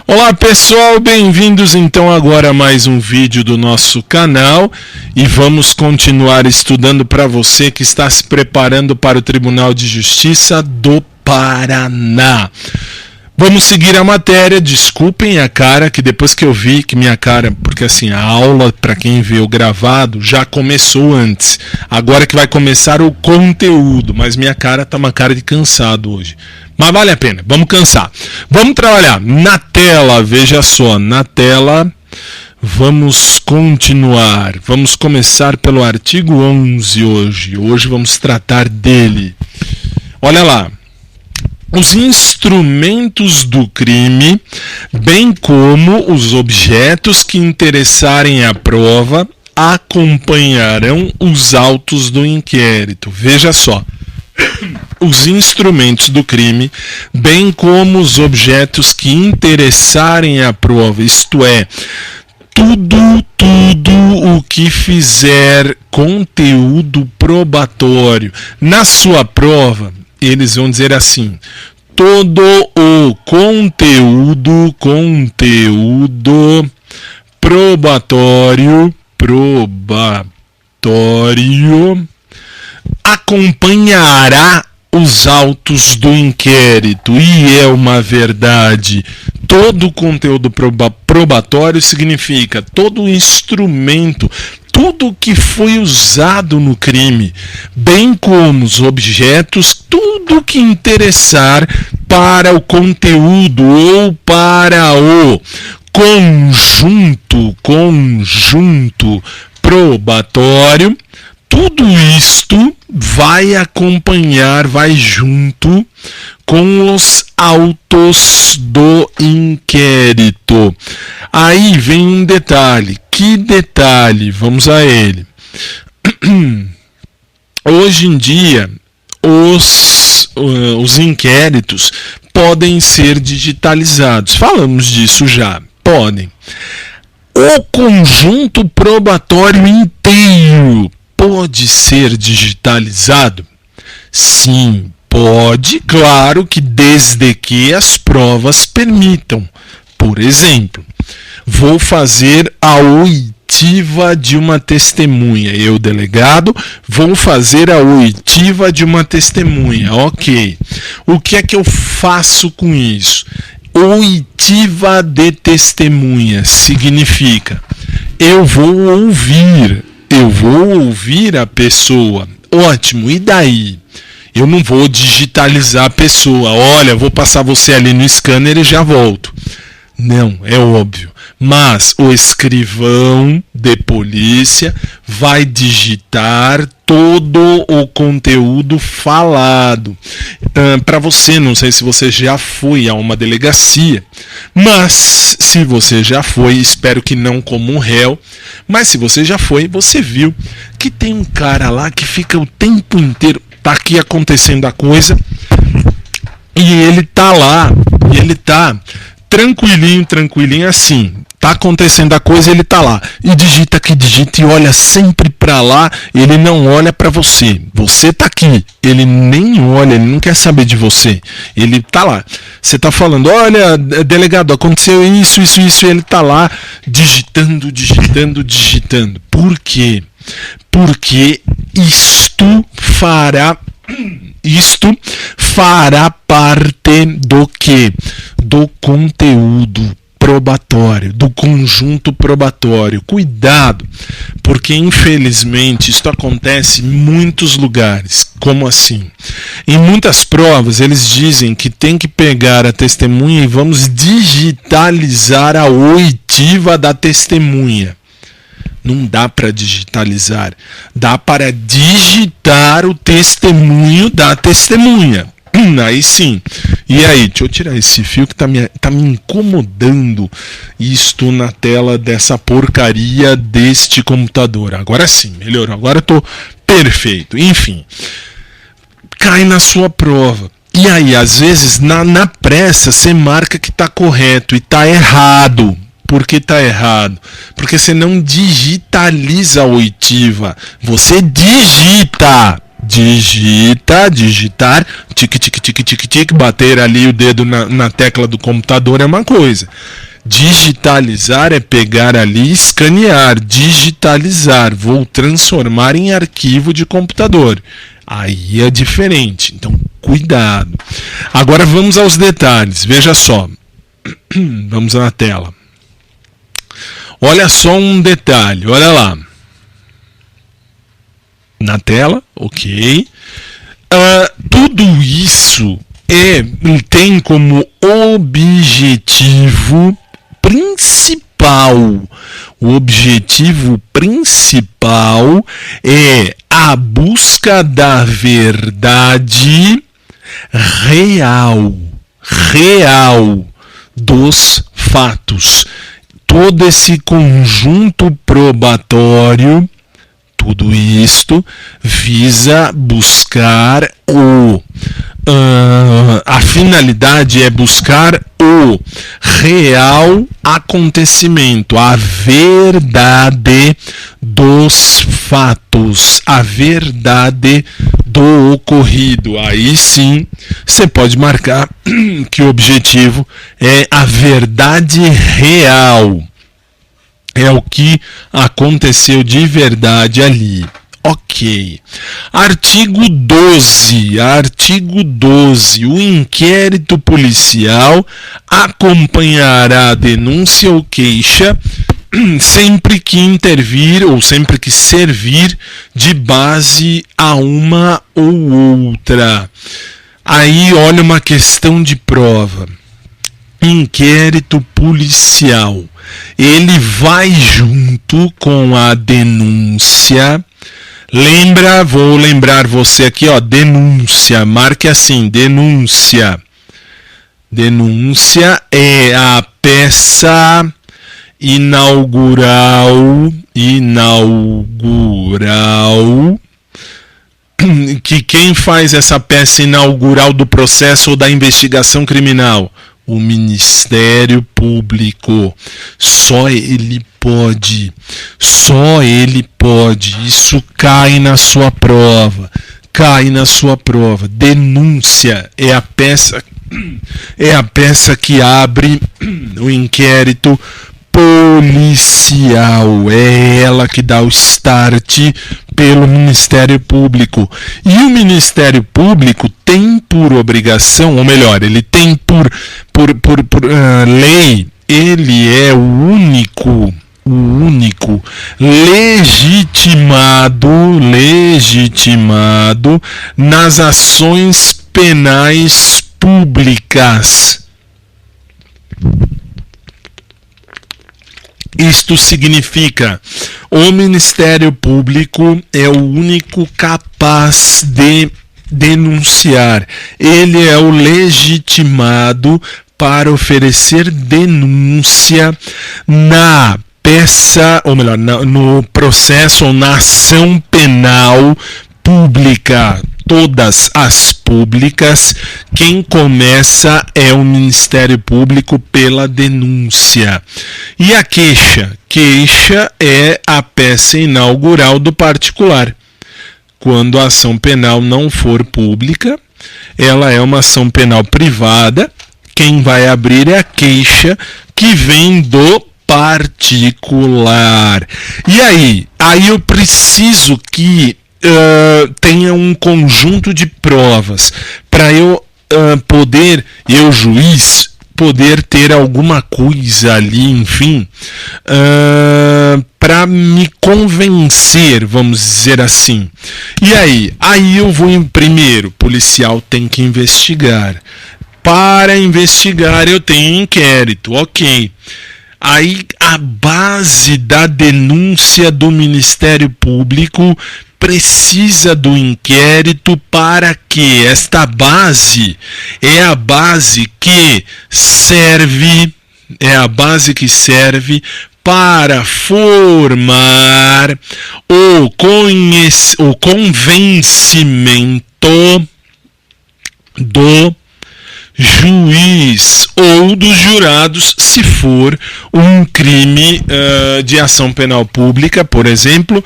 Olá pessoal, bem-vindos então agora a mais um vídeo do nosso canal e vamos continuar estudando para você que está se preparando para o Tribunal de Justiça do Paraná. Vamos seguir a matéria, desculpem a cara, que depois que eu vi que minha cara, porque assim, a aula, para quem viu gravado, já começou antes. Agora que vai começar o conteúdo, mas minha cara tá uma cara de cansado hoje. Mas vale a pena, vamos cansar. Vamos trabalhar na tela, veja só, na tela, vamos continuar. Vamos começar pelo artigo 11 hoje. Hoje vamos tratar dele. Olha lá. Os instrumentos do crime, bem como os objetos que interessarem a prova, acompanharão os autos do inquérito. Veja só. Os instrumentos do crime, bem como os objetos que interessarem a prova, isto é, tudo o que fizer conteúdo probatório na sua prova, eles vão dizer assim: todo o conteúdo probatório acompanhará os autos do inquérito. E é uma verdade. Todo o conteúdo probatório significa todo o instrumento, tudo que foi usado no crime, bem como os objetos, tudo que interessar para o conteúdo ou para o conjunto probatório. Tudo isto vai acompanhar, vai junto com os autos do inquérito. Aí vem um detalhe. Que detalhe? Vamos a ele. Hoje em dia, os inquéritos podem ser digitalizados. Falamos disso já. Podem. O conjunto probatório inteiro pode ser digitalizado? Sim, pode, claro que desde que as provas permitam. Por exemplo, vou fazer a oitiva de uma testemunha. Eu, delegado, vou fazer a oitiva de uma testemunha. Ok. O que é que eu faço com isso? Oitiva de testemunha significa eu vou ouvir a pessoa. Ótimo, e daí? Eu não vou digitalizar a pessoa. Olha, vou passar você ali no scanner e já volto. Não, é óbvio. Mas o escrivão de polícia vai digitar todo o conteúdo falado. Para você, não sei se você já foi a uma delegacia, mas se você já foi, espero que não como um réu, mas se você já foi, você viu que tem um cara lá que fica o tempo inteiro, tá aqui acontecendo a coisa, e ele tá lá, e ele tá tranquilinho assim. Tá acontecendo a coisa, ele tá lá. E digita aqui, digita e olha sempre para lá. Ele não olha para você. Você tá aqui. Ele nem olha, ele não quer saber de você. Ele tá lá. Você tá falando, olha, delegado, aconteceu isso. E ele tá lá digitando. Por quê? Porque isto fará parte do quê? Do conteúdo probatório, do conjunto probatório. Cuidado, porque infelizmente isto acontece em muitos lugares. Como assim? Em muitas provas eles dizem que tem que pegar a testemunha e vamos digitalizar a oitiva da testemunha. Não dá para digitalizar, dá para digitar o testemunho da testemunha. Aí sim. E aí, deixa eu tirar esse fio que tá me incomodando isto na tela dessa porcaria deste computador. Agora sim, melhorou. Agora eu tô perfeito. Enfim, cai na sua prova. E aí, às vezes, na pressa, você marca que tá correto e tá errado. Por que tá errado? Porque você não digitaliza a oitiva. Você digita. digitar, tique, tique, tique, tique, tique, bater ali o dedo na tecla do computador é uma coisa. Digitalizar é pegar ali e escanear. Digitalizar, vou transformar em arquivo de computador. Aí é diferente, então cuidado. Agora vamos aos detalhes, veja só. Vamos na tela. Olha só um detalhe, olha lá. Na tela, ok. Tudo isso tem como objetivo principal. O objetivo principal é a busca da verdade real dos fatos. Todo esse conjunto probatório, tudo isto visa buscar a finalidade é buscar o real acontecimento, a verdade dos fatos, a verdade do ocorrido. Aí sim, você pode marcar que o objetivo é a verdade real. É o que aconteceu de verdade ali. Ok. Artigo 12. O inquérito policial acompanhará a denúncia ou queixa sempre que intervir ou sempre que servir de base a uma ou outra. Aí olha uma questão de prova. Inquérito policial. Ele vai junto com a denúncia. Vou lembrar você aqui, ó, denúncia, marque assim, denúncia. Denúncia é a peça inaugural, que quem faz essa peça inaugural do processo ou da investigação criminal? O Ministério Público. Só ele pode. Isso cai na sua prova. Denúncia é a peça que abre o inquérito policial. É ela que dá o start pelo Ministério Público. E o Ministério Público tem por obrigação, ou melhor, ele tem por lei, ele é o único legitimado nas ações penais públicas. Isto significa, o Ministério Público é o único capaz de denunciar. Ele é o legitimado para oferecer denúncia na peça, ou melhor, no processo ou na ação penal pública. Todas as públicas, quem começa é o Ministério Público pela denúncia. E a queixa? Queixa é a peça inaugural do particular. Quando a ação penal não for pública, ela é uma ação penal privada. Quem vai abrir é a queixa, que vem do particular. E aí eu preciso que tenha um conjunto de provas para eu juiz, poder ter alguma coisa ali, enfim, para me convencer, vamos dizer assim. E aí eu vou primeiro, o policial tem que investigar. Para investigar eu tenho inquérito, ok. Aí a base da denúncia do Ministério Público precisa do inquérito para que esta base é a base que serve para formar o convencimento do juiz ou dos jurados, se for um crime de ação penal pública, por exemplo,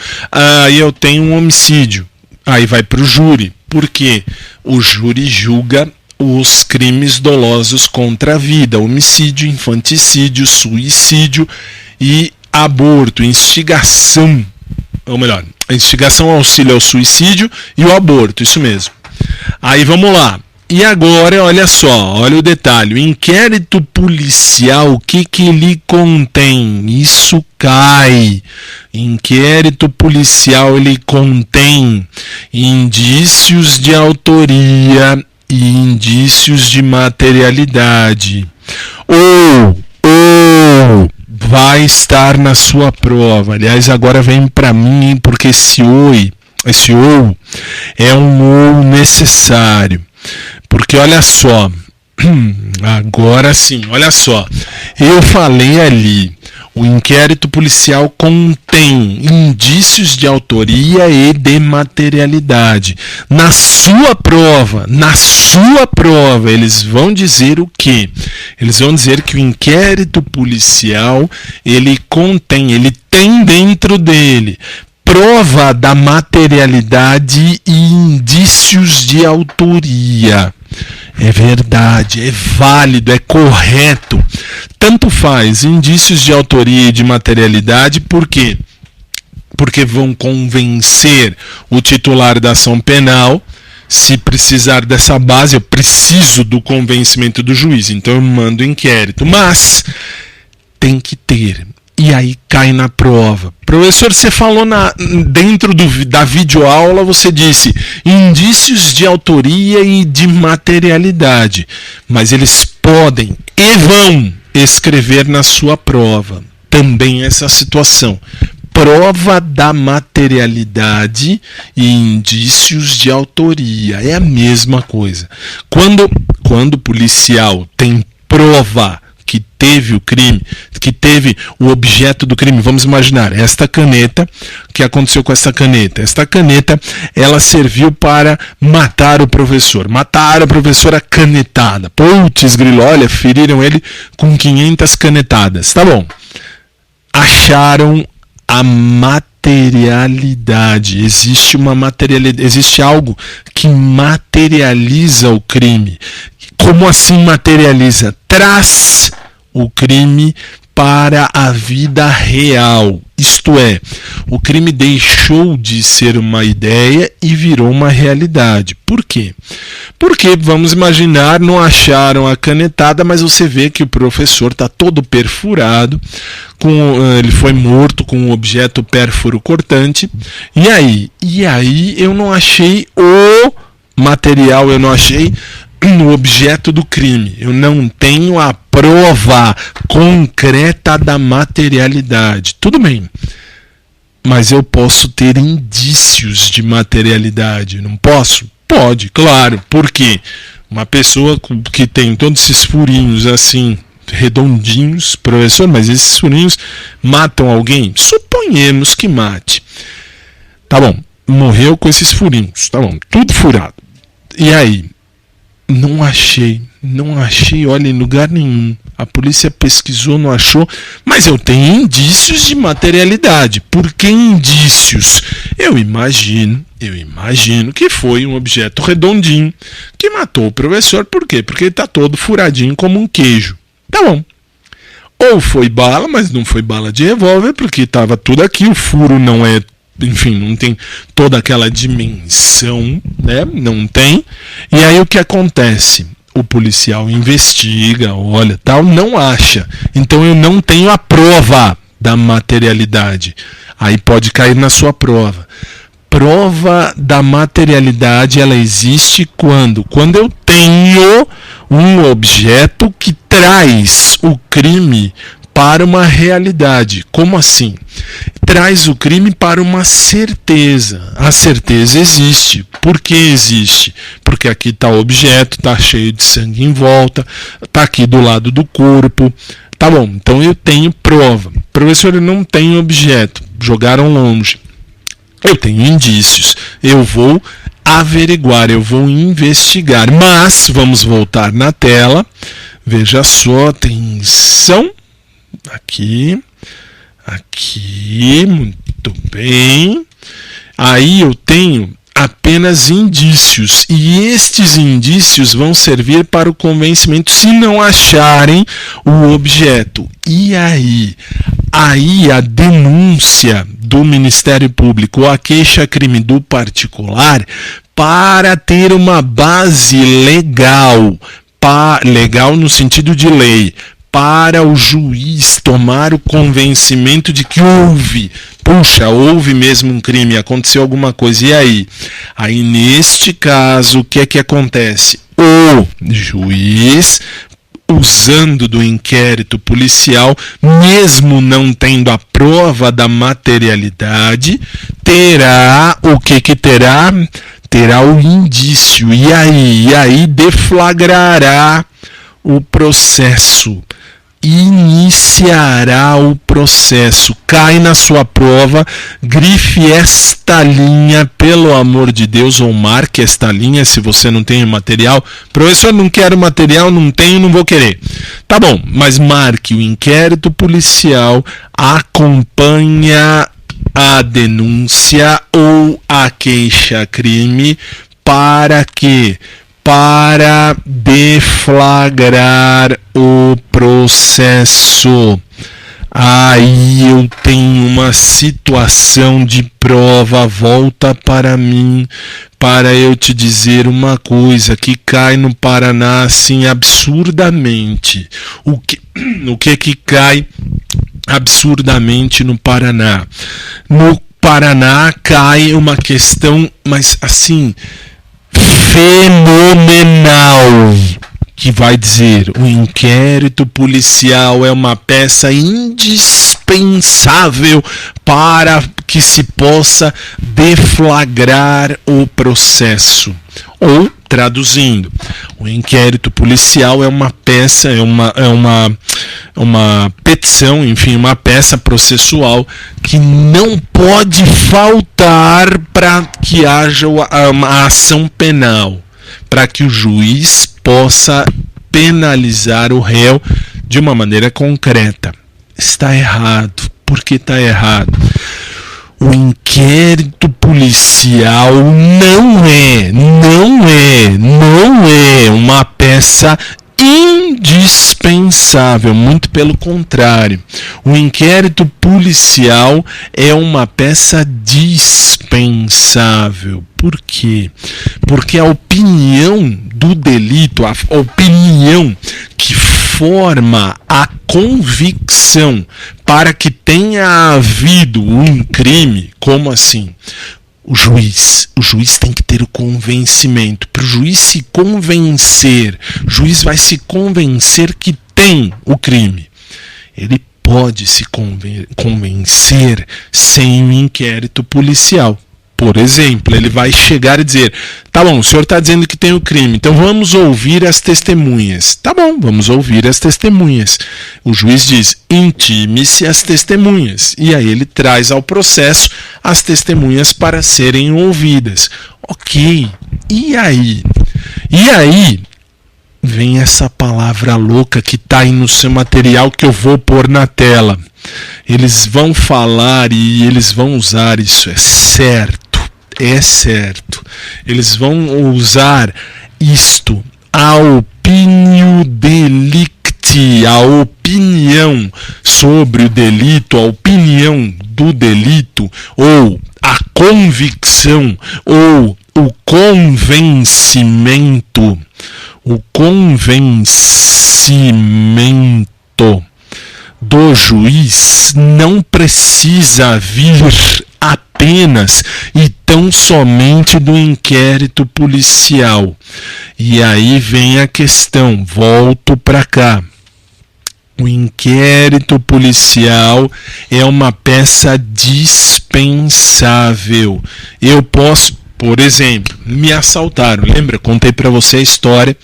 eu tenho um homicídio. Aí vai para o júri, porque o júri julga os crimes dolosos contra a vida, homicídio, infanticídio, suicídio e aborto, instigação, ou melhor, instigação, auxílio ao suicídio e o aborto, isso mesmo. Aí vamos lá. E agora, olha só, olha o detalhe, o inquérito policial, o que ele contém? Isso cai. Inquérito policial, ele contém indícios de autoria e indícios de materialidade. Ou vai estar na sua prova. Aliás, agora vem para mim, porque esse ou é um ou necessário. Porque olha só, agora sim, olha só, eu falei ali, o inquérito policial contém indícios de autoria e de materialidade. Na sua prova, eles vão dizer o quê? Eles vão dizer que o inquérito policial, ele tem dentro dele prova da materialidade e indícios de autoria. É verdade, é válido, é correto. Tanto faz indícios de autoria e de materialidade, por quê? Porque vão convencer o titular da ação penal. Se precisar dessa base, eu preciso do convencimento do juiz, então eu mando o inquérito. Mas tem que ter. E aí cai na prova. Professor, você falou dentro da videoaula, você disse indícios de autoria e de materialidade. Mas eles podem e vão escrever na sua prova também essa situação. Prova da materialidade e indícios de autoria. É a mesma coisa. Quando o policial tem prova que teve o crime, que teve o objeto do crime, vamos imaginar, esta caneta, o que aconteceu com essa caneta? Esta caneta, ela serviu para matar o professor. Mataram o professor a canetada. Putz, grilo, olha, feriram ele com 500 canetadas. Tá bom. Acharam a materialidade. Existe uma materialidade, existe algo que materializa o crime. Como assim materializa? Traz o crime para a vida real. Isto é, o crime deixou de ser uma ideia e virou uma realidade. Por quê? Porque, vamos imaginar, não acharam a canetada, mas você vê que o professor está todo perfurado, ele foi morto com um objeto pérfuro cortante. E aí eu não achei o material, eu não achei no objeto do crime. Eu não tenho a prova concreta da materialidade. Tudo bem, mas eu posso ter indícios de materialidade, não posso? Pode, claro. Por quê? Uma pessoa que tem todos esses furinhos assim, redondinhos, professor, mas esses furinhos matam alguém? Suponhamos que mate. Tá bom, morreu com esses furinhos, tá bom, tudo furado. E aí? Não achei, olha, em lugar nenhum. A polícia pesquisou, não achou, mas eu tenho indícios de materialidade. Por que indícios? Eu imagino que foi um objeto redondinho que matou o professor. Por quê? Porque ele está todo furadinho como um queijo. Tá bom. Ou foi bala, mas não foi bala de revólver, porque estava tudo aqui, o furo não é, enfim, não tem toda aquela dimensão, né? Não tem. E aí o que acontece? O policial investiga, olha, tal, não acha. Então eu não tenho a prova da materialidade. Aí pode cair na sua prova. Prova da materialidade, ela existe quando eu tenho um objeto que traz o crime para uma realidade. Como assim? Traz o crime para uma certeza. A certeza existe. Por que existe? Porque aqui está o objeto, está cheio de sangue em volta, está aqui do lado do corpo. Tá bom, então eu tenho prova. Professor, eu não tenho objeto. Jogaram longe. Eu tenho indícios. Eu vou averiguar, eu vou investigar. Mas, vamos voltar na tela. Veja só, atenção. Aqui, muito bem. Aí eu tenho a apenas indícios, e estes indícios vão servir para o convencimento se não acharem o objeto. E aí a denúncia do Ministério Público ou a queixa-crime do particular, para ter uma base legal, legal no sentido de lei, para o juiz tomar o convencimento de que houve mesmo um crime, aconteceu alguma coisa. E aí? Aí neste caso, o que é que acontece? O juiz, usando do inquérito policial, mesmo não tendo a prova da materialidade, terá o que terá? Terá o indício. E aí deflagrará o processo. Iniciará o processo. Cai na sua prova, grife esta linha, pelo amor de Deus, ou marque esta linha se você não tem material. Professor, não quero material, não tenho, não vou querer. Tá bom, mas marque: o inquérito policial acompanha a denúncia ou a queixa-crime. Para quê? Para deflagrar o processo. Aí eu tenho uma situação de prova. Volta para mim para eu te dizer uma coisa que cai no Paraná assim absurdamente. O que cai absurdamente no Paraná? No Paraná cai uma questão, mas assim, fenomenal, que vai dizer: o inquérito policial é uma peça indispensável para que se possa deflagrar o processo. Ou, traduzindo, o inquérito policial é uma peça, é uma petição, enfim, uma peça processual que não pode faltar para que haja uma ação penal, para que o juiz possa penalizar o réu de uma maneira concreta. Está errado. Por que está errado? O inquérito policial não é uma peça indispensável, muito pelo contrário. O inquérito policial é uma peça dispensável. Por quê? Porque a opinião do delito, a opinião que forma a convicção para que tenha havido um crime, como assim? O juiz tem que ter o convencimento. Para o juiz se convencer, o juiz vai se convencer que tem o crime. Ele pode se convencer sem um inquérito policial. Por exemplo, ele vai chegar e dizer: tá bom, o senhor está dizendo que tem o crime, então vamos ouvir as testemunhas. Tá bom, vamos ouvir as testemunhas. O juiz diz: intime-se as testemunhas. E aí ele traz ao processo as testemunhas para serem ouvidas. Ok, e aí? E aí vem essa palavra louca que está aí no seu material, que eu vou pôr na tela. Eles vão falar e eles vão usar isso, é certo. Eles vão usar isto, a opinio delicti, a opinião sobre o delito, a opinião do delito, ou a convicção, ou o convencimento. O convencimento do juiz não precisa vir apenas e tão somente do inquérito policial. E aí vem a questão, volto para cá. O inquérito policial é uma peça dispensável. Eu posso, por exemplo, me assaltaram. Lembra? Contei para você a história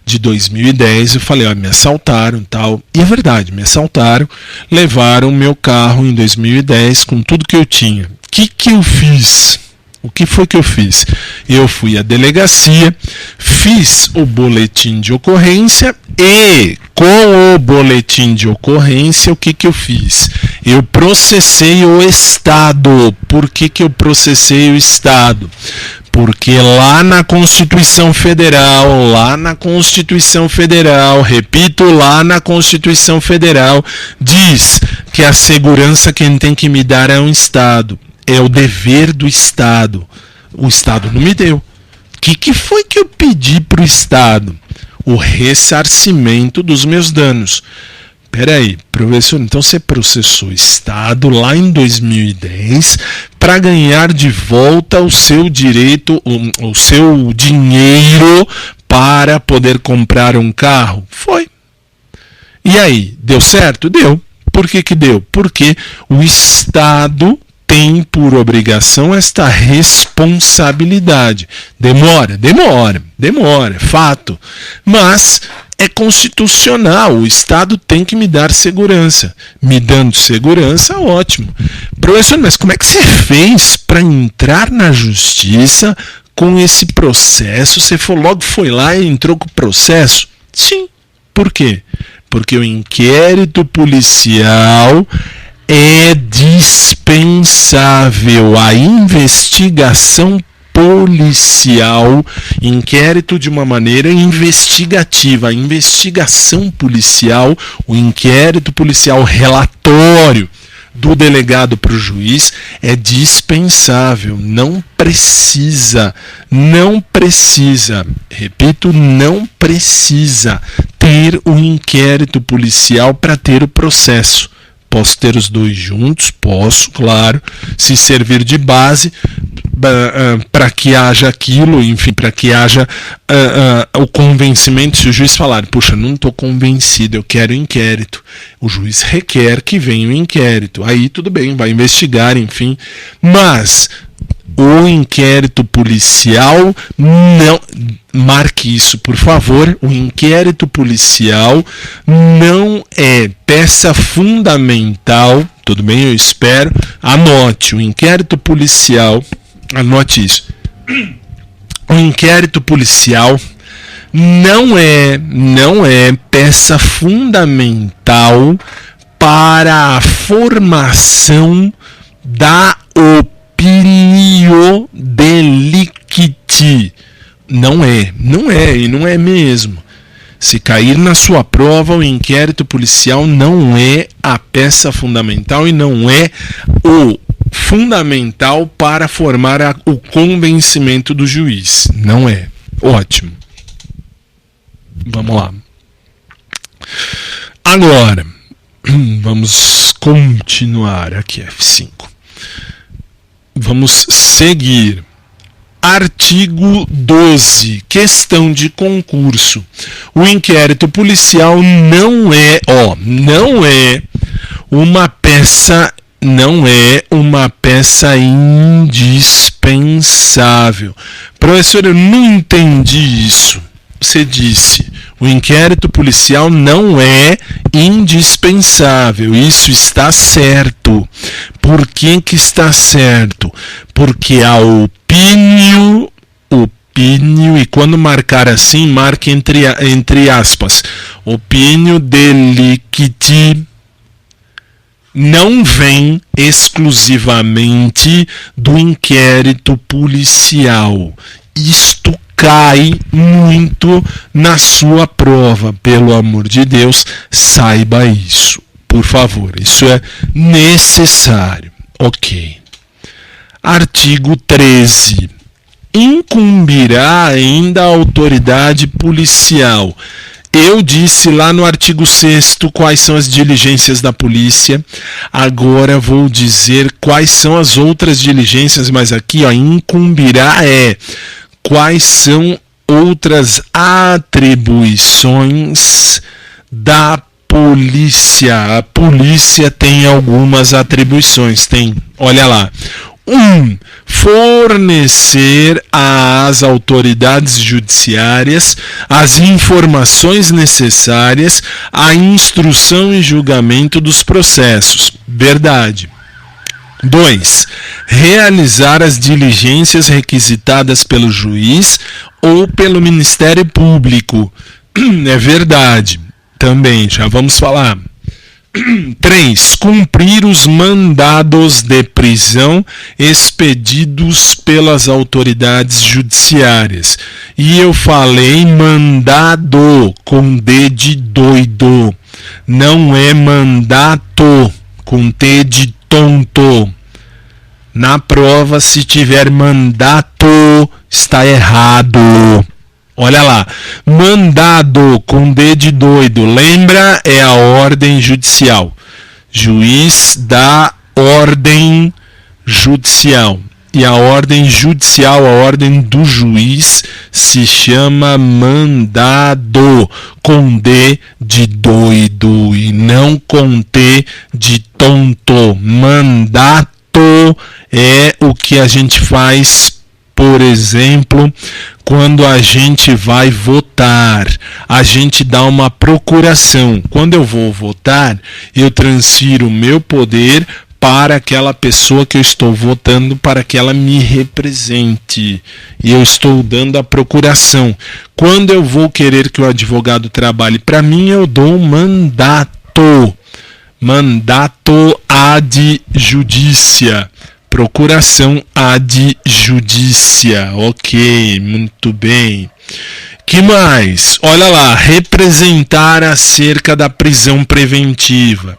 de 2010. Eu falei, ó, me assaltaram, tal. E é verdade, me assaltaram, levaram meu carro em 2010 com tudo que eu tinha. O que eu fiz? O que foi que eu fiz? Eu fui à delegacia, fiz o boletim de ocorrência e, com o boletim de ocorrência, o que eu fiz? Eu processei o Estado. Por que eu processei o Estado? Porque lá na Constituição Federal, repito, lá na Constituição Federal, diz que a segurança quem tem que me dar é o Estado. É o dever do Estado. O Estado não me deu. O que foi que eu pedi para o Estado? O ressarcimento dos meus danos. Peraí, professor, então você processou o Estado lá em 2010 para ganhar de volta o seu direito, o seu dinheiro para poder comprar um carro? Foi. E aí, deu certo? Deu. Por que deu? Porque o Estado tem por obrigação esta responsabilidade. Demora, é fato. Mas é constitucional, o Estado tem que me dar segurança. Me dando segurança, ótimo. Professor, mas como é que você fez para entrar na justiça com esse processo? Você logo foi lá e entrou com o processo? Sim. Por quê? Porque o inquérito policial é dispensável. A investigação policial, inquérito de uma maneira investigativa, a investigação policial, o inquérito policial, relatório do delegado para o juiz é dispensável, não precisa, repito, não precisa ter o inquérito policial para ter o processo. Posso ter os dois juntos? Posso, claro, se servir de base para que haja aquilo, enfim, para que haja o convencimento. Se o juiz falar, puxa, não estou convencido, eu quero inquérito, o juiz requer que venha o inquérito, aí tudo bem, vai investigar, enfim, mas o inquérito policial, não, marque isso por favor, o inquérito policial não é peça fundamental, tudo bem, eu espero, anote, o inquérito policial, anote isso, o inquérito policial não é peça fundamental para a formação da opinio delicti. Não é e não é mesmo. Se cair na sua prova, o inquérito policial não é a peça fundamental e não é o fundamental para formar o convencimento do juiz. Não é. Ótimo. Vamos lá. Agora, vamos continuar aqui, F5. Vamos seguir. Artigo 12, questão de concurso. O inquérito policial não é uma peça indispensável. Professor, eu não entendi isso. Você disse, o inquérito policial não é indispensável. Isso está certo. Por que está certo? Porque a opinio, e quando marcar assim, marque entre aspas, opinio delicti, não vem exclusivamente do inquérito policial. Isto cai muito na sua prova. Pelo amor de Deus, saiba isso. Por favor, isso é necessário. Ok. Artigo 13. Incumbirá ainda a autoridade policial. Eu disse lá no artigo 6º quais são as diligências da polícia. Agora vou dizer quais são as outras diligências, mas aqui, incumbirá quais são outras atribuições da polícia. A polícia tem algumas atribuições, olha lá. 1. Fornecer às autoridades judiciárias as informações necessárias à instrução e julgamento dos processos. Verdade. 2. Realizar as diligências requisitadas pelo juiz ou pelo Ministério Público. É verdade. Também, já vamos falar. 3. Cumprir os mandados de prisão expedidos pelas autoridades judiciárias. E eu falei mandado com D de doido. Não é mandato com T de tonto. Na prova, se tiver mandato, está errado. Olha lá, mandado com D de doido, lembra? É a ordem judicial. Juiz da ordem judicial. E a ordem judicial, a ordem do juiz, se chama mandado, com D de doido e não com T de tonto. Mandato é o que a gente faz, por exemplo, quando a gente vai votar, a gente dá uma procuração. Quando eu vou votar, eu transfiro o meu poder para aquela pessoa que eu estou votando, para que ela me represente. E eu estou dando a procuração. Quando eu vou querer que o advogado trabalhe para mim, eu dou um mandato. Mandato ad judicia. Procuração ad judicia. Ok, muito bem. Que mais? Olha lá, representar acerca da prisão preventiva.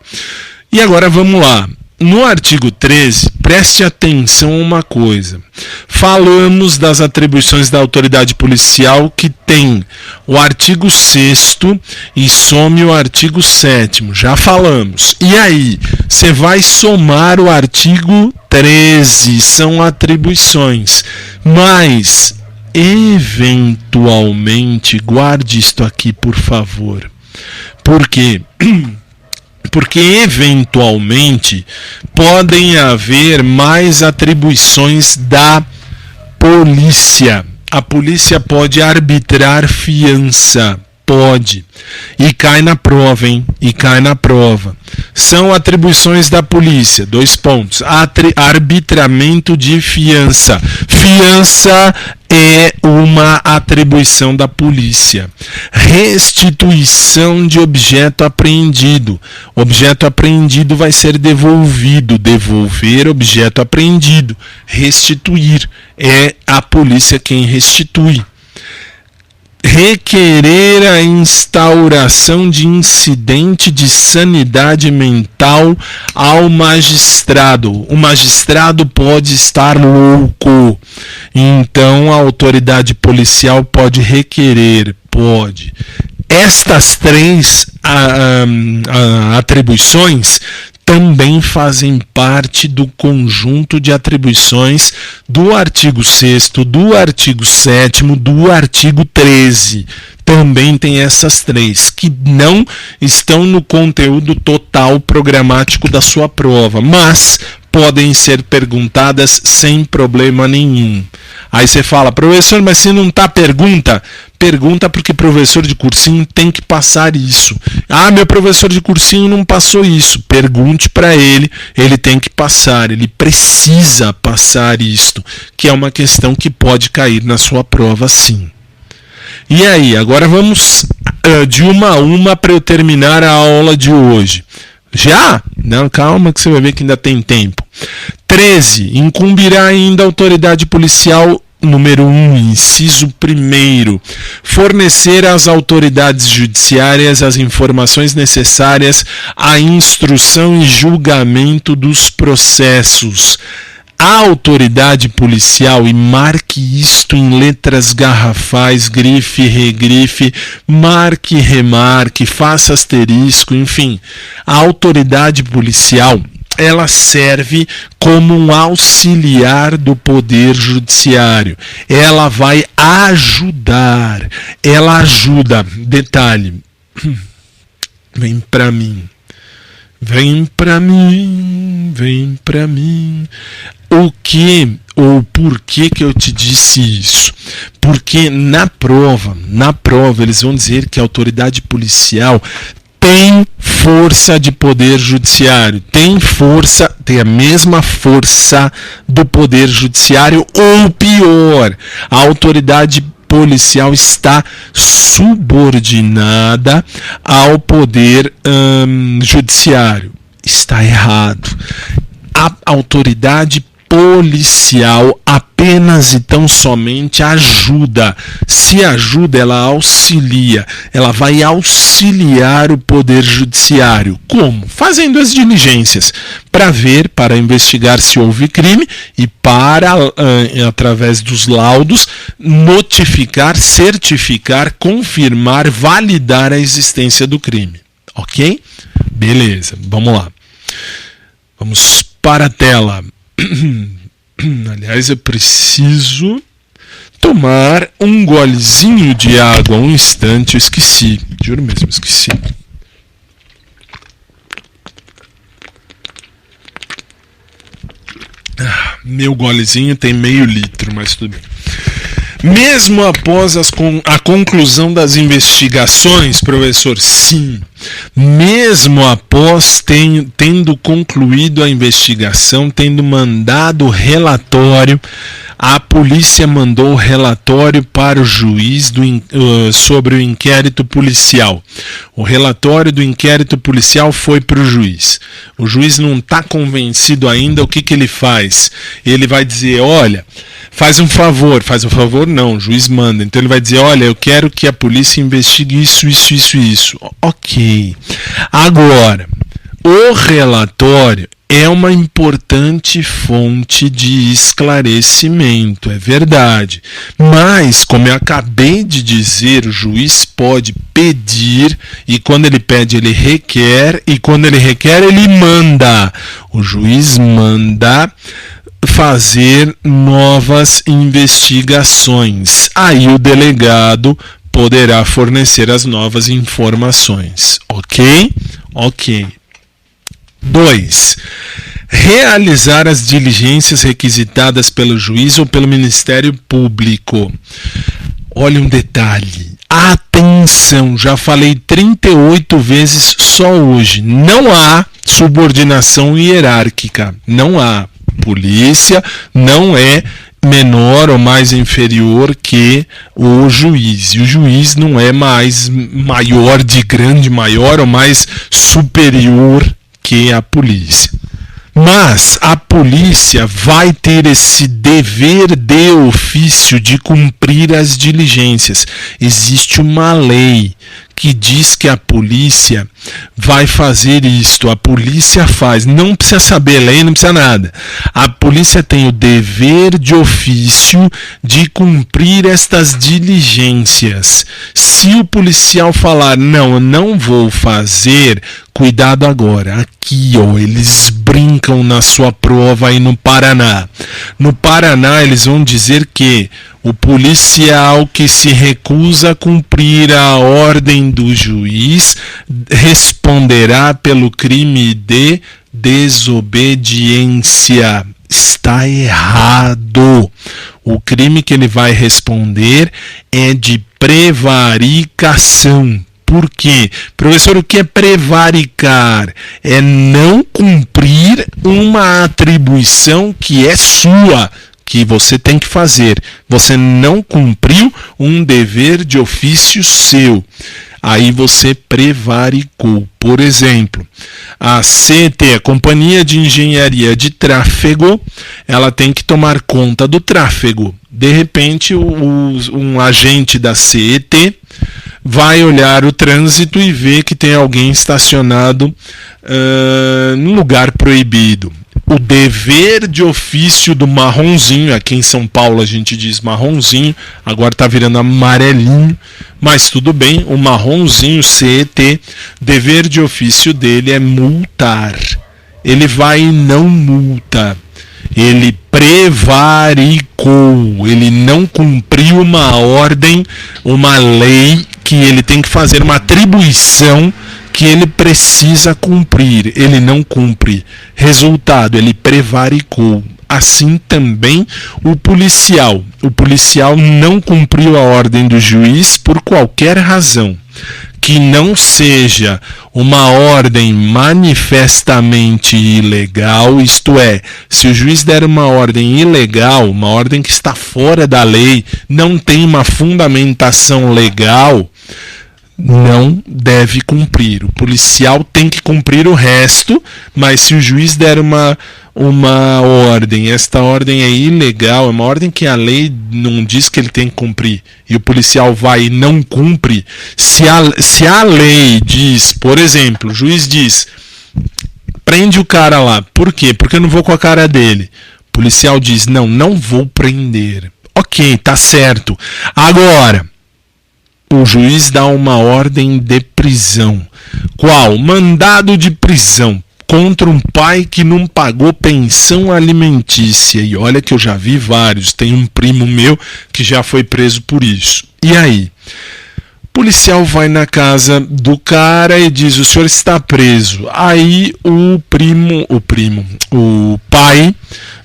E agora vamos lá. No artigo 13, preste atenção a uma coisa. Falamos das atribuições da autoridade policial que tem o artigo 6º e some o artigo 7º. Já falamos. E aí, você vai somar o artigo 13. São atribuições. Mas, eventualmente, guarde isto aqui, por favor. Por quê? Porque eventualmente podem haver mais atribuições da polícia. A polícia pode arbitrar fiança, pode. E cai na prova, hein? E cai na prova. São atribuições da polícia. 2 pontos. Arbitramento de fiança. Fiança é uma atribuição da polícia. Restituição de objeto apreendido. Objeto apreendido vai ser devolvido. Devolver objeto apreendido. Restituir. É a polícia quem restitui. Requerer a instauração de incidente de sanidade mental ao magistrado. O magistrado pode estar louco. Então a autoridade policial pode requerer, pode. Estas 3 atribuições também fazem parte do conjunto de atribuições do artigo 6º, do artigo 7º, do artigo 13. Também tem essas 3, que não estão no conteúdo total programático da sua prova, mas podem ser perguntadas sem problema nenhum. Aí você fala, professor, mas se não está pergunta porque professor de cursinho tem que passar isso. Ah, meu professor de cursinho não passou isso. Pergunte para ele, ele tem que passar, ele precisa passar isto, que é uma questão que pode cair na sua prova sim. E aí, agora vamos de uma a uma para eu terminar a aula de hoje. Já? Não, calma que você vai ver que ainda tem tempo. 13. Incumbirá ainda a autoridade policial, número 1, inciso 1º, fornecer às autoridades judiciárias as informações necessárias à instrução e julgamento dos processos. A autoridade policial, e marque isto em letras garrafais, grife, regrife, marque, remarque, faça asterisco, enfim. A autoridade policial, ela serve como um auxiliar do poder judiciário. Ela vai ajudar, ela ajuda. Detalhe, vem para mim. Vem pra mim, vem pra mim. O que ou por que eu te disse isso? Porque na prova eles vão dizer que a autoridade policial tem força de poder judiciário, tem a mesma força do poder judiciário ou pior, a autoridade policial está subordinada ao poder judiciário. Está errado. A autoridade policial apenas e tão somente ajuda. Se ajuda, ela auxilia. Ela vai auxiliar o poder judiciário. Como? Fazendo as diligências para ver, para investigar se houve crime e para, através dos laudos, notificar, certificar, confirmar, validar a existência do crime. Ok? Beleza, vamos lá. Vamos para a tela. Aliás, eu preciso tomar um golezinho de água. Um instante, eu esqueci. Juro mesmo, esqueci. Meu golezinho tem meio litro, mas tudo bem. Mesmo após a conclusão das investigações, professor, sim. Mesmo após tendo concluído a investigação, tendo mandado o relatório, a polícia mandou o relatório para o juiz sobre o inquérito policial. O relatório do inquérito policial foi para o juiz. O juiz não está convencido ainda, o que ele faz? Ele vai dizer, olha, faz um favor não, o juiz manda. Então ele vai dizer, olha, eu quero que a polícia investigue isso. Ok. Agora, o relatório é uma importante fonte de esclarecimento, é verdade. Mas, como eu acabei de dizer, o juiz pode pedir, e quando ele pede, ele requer, e quando ele requer, ele manda. O juiz manda fazer novas investigações. Aí o delegado poderá fornecer as novas informações. Ok? Ok. 2. Realizar as diligências requisitadas pelo juiz ou pelo Ministério Público. Olha um detalhe. Atenção, já falei 38 vezes só hoje. Não há subordinação hierárquica. Não há. Polícia não é menor ou mais inferior que o juiz. E o juiz não é mais maior, de grande, maior ou mais superior que a polícia. Mas a polícia vai ter esse dever de ofício de cumprir as diligências. Existe uma lei que diz que a polícia vai fazer isto. A polícia faz. Não precisa saber lei, não precisa nada. A polícia tem o dever de ofício de cumprir estas diligências. Se o policial falar, não, eu não vou fazer, cuidado agora. Aqui, ó, eles brincam na sua prova aí no Paraná. No Paraná, eles vão dizer que o policial que se recusa a cumprir a ordem do juiz responderá pelo crime de desobediência. Está errado. O crime que ele vai responder é de prevaricação. Por quê? Professor, o que é prevaricar? É não cumprir uma atribuição que é sua, que você tem que fazer. Você não cumpriu um dever de ofício seu. Aí você prevaricou. Por exemplo, a CET, a Companhia de Engenharia de Tráfego, ela tem que tomar conta do tráfego. De repente, um agente da CET vai olhar o trânsito e ver que tem alguém estacionado num lugar proibido. O dever de ofício do marronzinho, aqui em São Paulo a gente diz marronzinho, agora está virando amarelinho, mas tudo bem, o marronzinho CET, dever de ofício dele é multar. Ele vai e não multa. Ele prevaricou, ele não cumpriu uma ordem, uma lei que ele tem que fazer, uma atribuição que ele precisa cumprir, ele não cumpre. Resultado, ele prevaricou. Assim também o policial não cumpriu a ordem do juiz por qualquer razão. que não seja uma ordem manifestamente ilegal, isto é, se o juiz der uma ordem ilegal, uma ordem que está fora da lei, não tem uma fundamentação legal, não deve cumprir. O policial tem que cumprir o resto, mas se o juiz der uma ordem, esta ordem é ilegal, é uma ordem que a lei não diz que ele tem que cumprir, e o policial vai e não cumpre, se a lei diz, por exemplo, o juiz diz, prende o cara lá, por quê? Porque eu não vou com a cara dele. O policial diz, não vou prender. Ok, tá certo. Agora, o juiz dá uma ordem de prisão. Qual? Mandado de prisão contra um pai que não pagou pensão alimentícia. E olha que eu já vi vários. Tem um primo meu que já foi preso por isso. E aí? O policial vai na casa do cara e diz, o senhor está preso. Aí o pai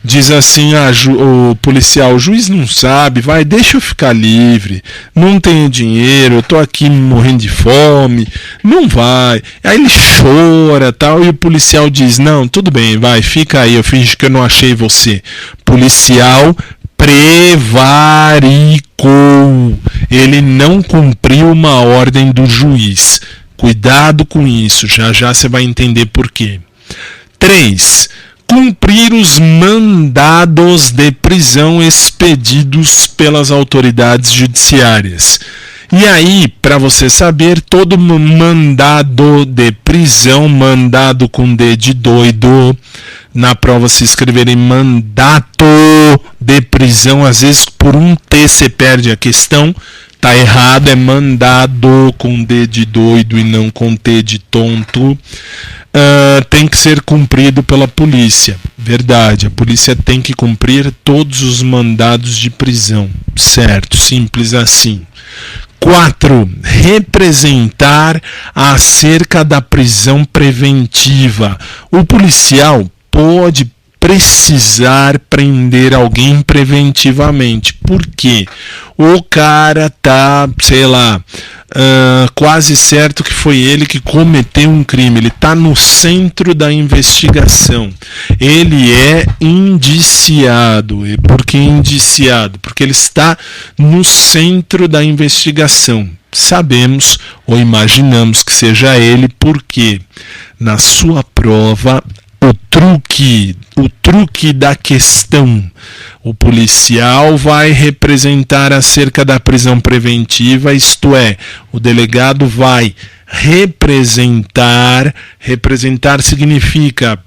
diz assim, o policial, o juiz não sabe, deixa eu ficar livre, não tenho dinheiro, eu estou aqui morrendo de fome, não vai. Aí ele chora tal, e o policial diz, não, tudo bem, fica aí, eu finjo que eu não achei você. Policial prevaricou, ele não cumpriu uma ordem do juiz. Cuidado com isso, já você vai entender por quê. 3. Cumprir os mandados de prisão expedidos pelas autoridades judiciárias. E aí, para você saber, todo mandado de prisão, mandado com D de doido, na prova se escreverem mandato de prisão, às vezes por um T você perde a questão, tá errado, é mandado com D de doido e não com T de tonto. Tem que ser cumprido pela polícia. Verdade, a polícia tem que cumprir todos os mandados de prisão. Certo, simples assim. 4. Representar acerca da prisão preventiva. O policial pode precisar prender alguém preventivamente. Por quê? O cara tá, quase certo que foi ele que cometeu um crime. Ele está no centro da investigação. Ele é indiciado. E por que indiciado? Porque ele está no centro da investigação. Sabemos ou imaginamos que seja ele, porque na sua prova o truque da questão. O policial vai representar acerca da prisão preventiva, isto é, o delegado vai representar. Representar significa,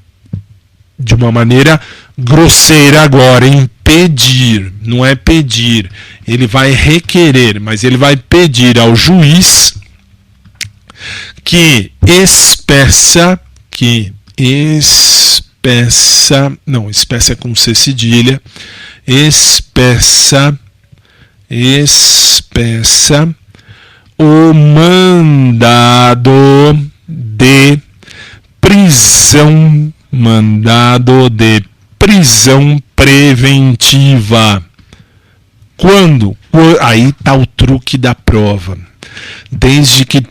de uma maneira grosseira agora, impedir, não é pedir. Ele vai requerer, mas ele vai pedir ao juiz que espeça, espeça com C cedilha, espeça o mandado de prisão, preventiva. Quando? Aí está o truque da prova. Desde que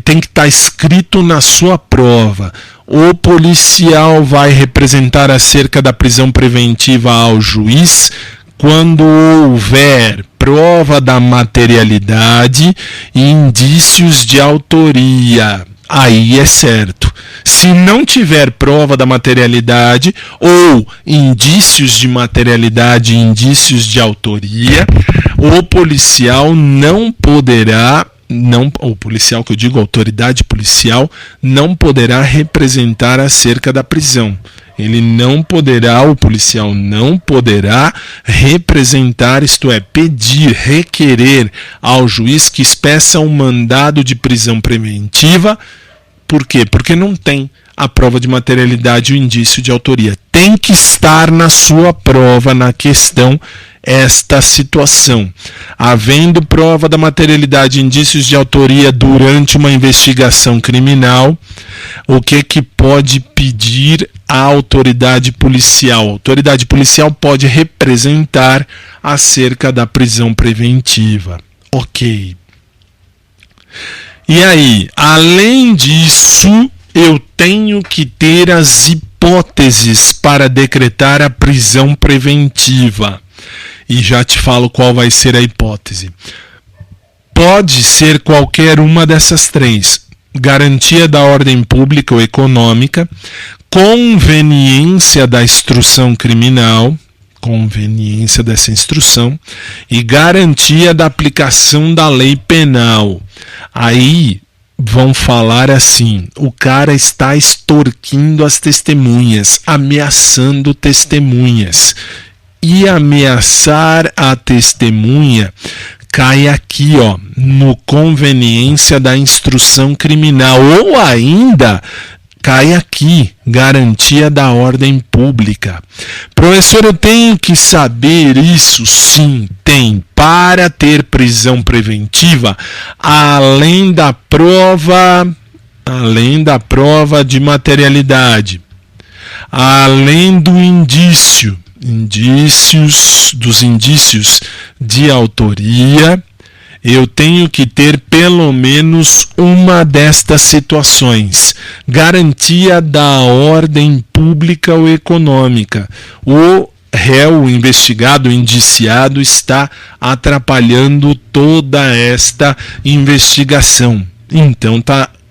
tem que estar escrito na sua prova. O policial vai representar acerca da prisão preventiva ao juiz quando houver prova da materialidade e indícios de autoria. Aí é certo. Se não tiver prova da materialidade ou indícios de materialidade e indícios de autoria, o policial não poderá, o policial que eu digo, a autoridade policial, não poderá representar acerca da prisão. O policial não poderá representar, isto é, pedir, requerer ao juiz que espeça um mandado de prisão preventiva. Por quê? Porque não tem a prova de materialidade e o indício de autoria. Tem que estar na sua prova, na questão, esta situação. Havendo prova da materialidade e indícios de autoria durante uma investigação criminal, o que pode pedir a autoridade policial? A autoridade policial pode representar acerca da prisão preventiva. Ok. E aí, além disso, eu tenho que ter as hipóteses para decretar a prisão preventiva. E já te falo qual vai ser a hipótese. Pode ser qualquer uma dessas três: garantia da ordem pública ou econômica, conveniência da instrução criminal, conveniência dessa instrução, e garantia da aplicação da lei penal. Aí vão falar assim: o cara está extorquindo as testemunhas, ameaçando testemunhas. E ameaçar a testemunha cai aqui, ó, no conveniência da instrução criminal, ou ainda cai aqui, garantia da ordem pública. Professor, eu tenho que saber isso? Sim, tem. Para ter prisão preventiva, além da prova de materialidade, além do dos indícios de autoria, eu tenho que ter pelo menos uma destas situações: garantia da ordem pública ou econômica. O réu, o investigado, o indiciado está atrapalhando toda esta investigação. Então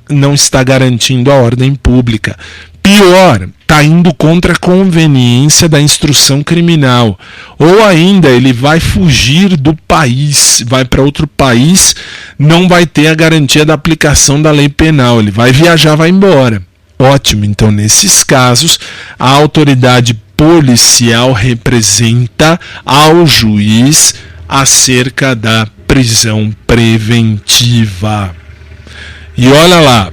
não está garantindo a ordem pública. Pior, está indo contra a conveniência da instrução criminal. Ou ainda, ele vai fugir do país, vai para outro país, não vai ter a garantia da aplicação da lei penal. Ele vai viajar, vai embora. Ótimo, então nesses casos, a autoridade policial representa ao juiz acerca da prisão preventiva. E olha lá,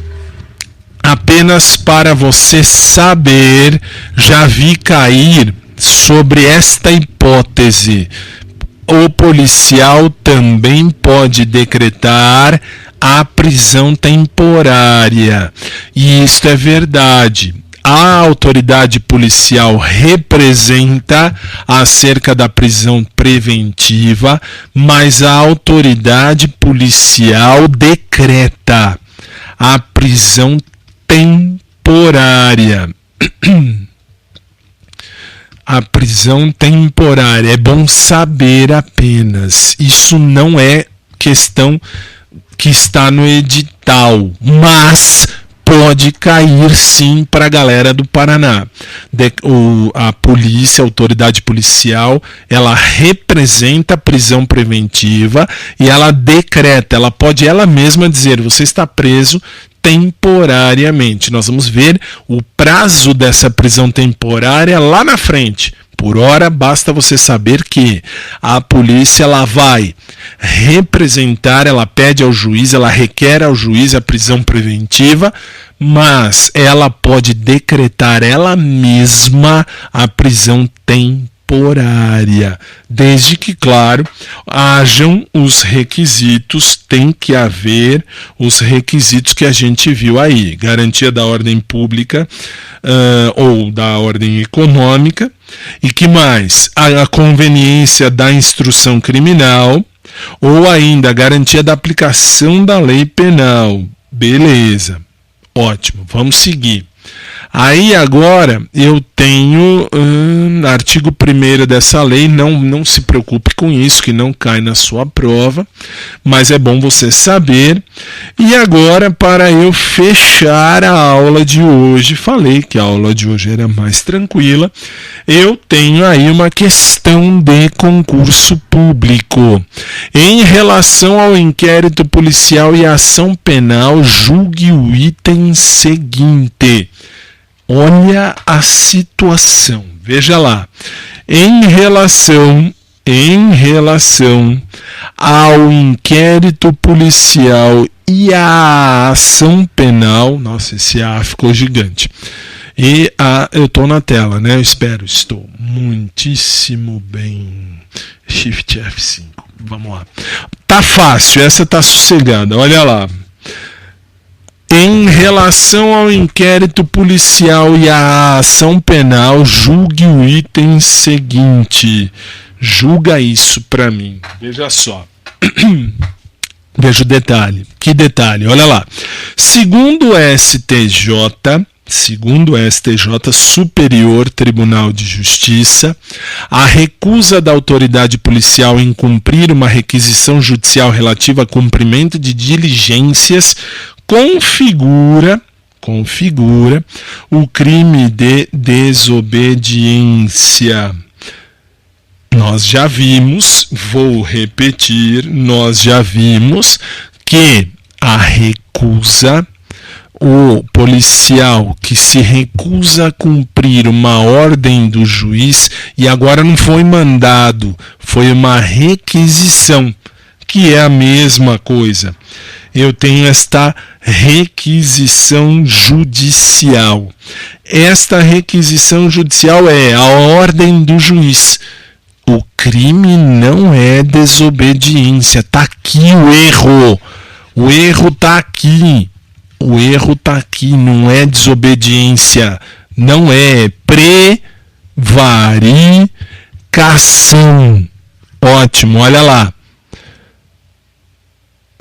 apenas para você saber, já vi cair sobre esta hipótese: o policial também pode decretar a prisão temporária. E isto é verdade. A autoridade policial representa acerca da prisão preventiva, mas a autoridade policial decreta a prisão temporária. A prisão temporária. É bom saber apenas. Isso não é questão que está no edital, mas pode cair sim para a galera do Paraná. A polícia, a autoridade policial, ela representa a prisão preventiva e ela decreta, ela pode ela mesma dizer: você está preso temporariamente. Nós vamos ver o prazo dessa prisão temporária lá na frente. Por hora, basta você saber que a polícia ela vai representar, ela pede ao juiz, ela requer ao juiz a prisão preventiva, mas ela pode decretar ela mesma a prisão temporária, desde que, claro, hajam os requisitos, tem que haver os requisitos que a gente viu aí: garantia da ordem pública ou da ordem econômica, e que mais? A conveniência da instrução criminal, ou ainda a garantia da aplicação da lei penal. Beleza, ótimo, vamos seguir. Aí agora eu tenho artigo 1º dessa lei, não se preocupe com isso, que não cai na sua prova, mas é bom você saber. E agora, para eu fechar a aula de hoje, falei que a aula de hoje era mais tranquila, eu tenho aí uma questão de concurso público. Em relação ao inquérito policial e a ação penal, julgue o item seguinte. Olha a situação, veja lá. Em relação ao inquérito policial e à ação penal, nossa, esse A ficou gigante. E eu estou na tela, né? Eu espero, estou muitíssimo bem. Shift F5, vamos lá. Tá fácil, essa tá sossegada, olha lá. Em relação ao inquérito policial e à ação penal, julgue o item seguinte. Julga isso para mim. Veja só. Veja o detalhe. Que detalhe? Olha lá. Segundo o STJ, Superior Tribunal de Justiça, a recusa da autoridade policial em cumprir uma requisição judicial relativa a cumprimento de diligências configura o crime de desobediência. Nós já vimos, vou repetir, que a recusa, o policial que se recusa a cumprir uma ordem do juiz, e agora não foi mandado, foi uma requisição, que é a mesma coisa. Eu tenho esta requisição judicial. Esta requisição judicial é a ordem do juiz. O crime não é desobediência. Está aqui o erro. O erro está aqui. O erro está aqui. Não é desobediência. Não é prevaricação. Ótimo, olha lá.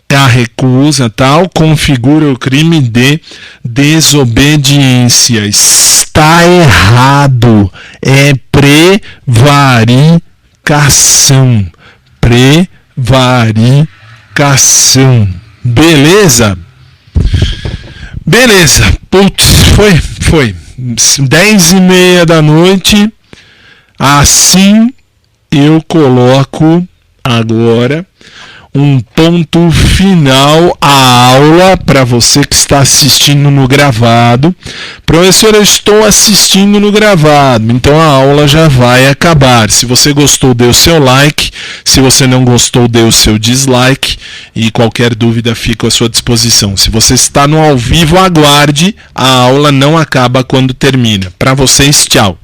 A recusa tal configura o crime de desobediência. Está errado. É prevaricação. Prevaricação. Beleza? Beleza. Putz, foi. 10:30 da noite. Assim eu coloco agora um ponto final à aula para você que está assistindo no gravado. Professor, eu estou assistindo no gravado, então a aula já vai acabar. Se você gostou, dê o seu like. Se você não gostou, dê o seu dislike. E qualquer dúvida fica à sua disposição. Se você está no ao vivo, aguarde. A aula não acaba quando termina. Para vocês, tchau.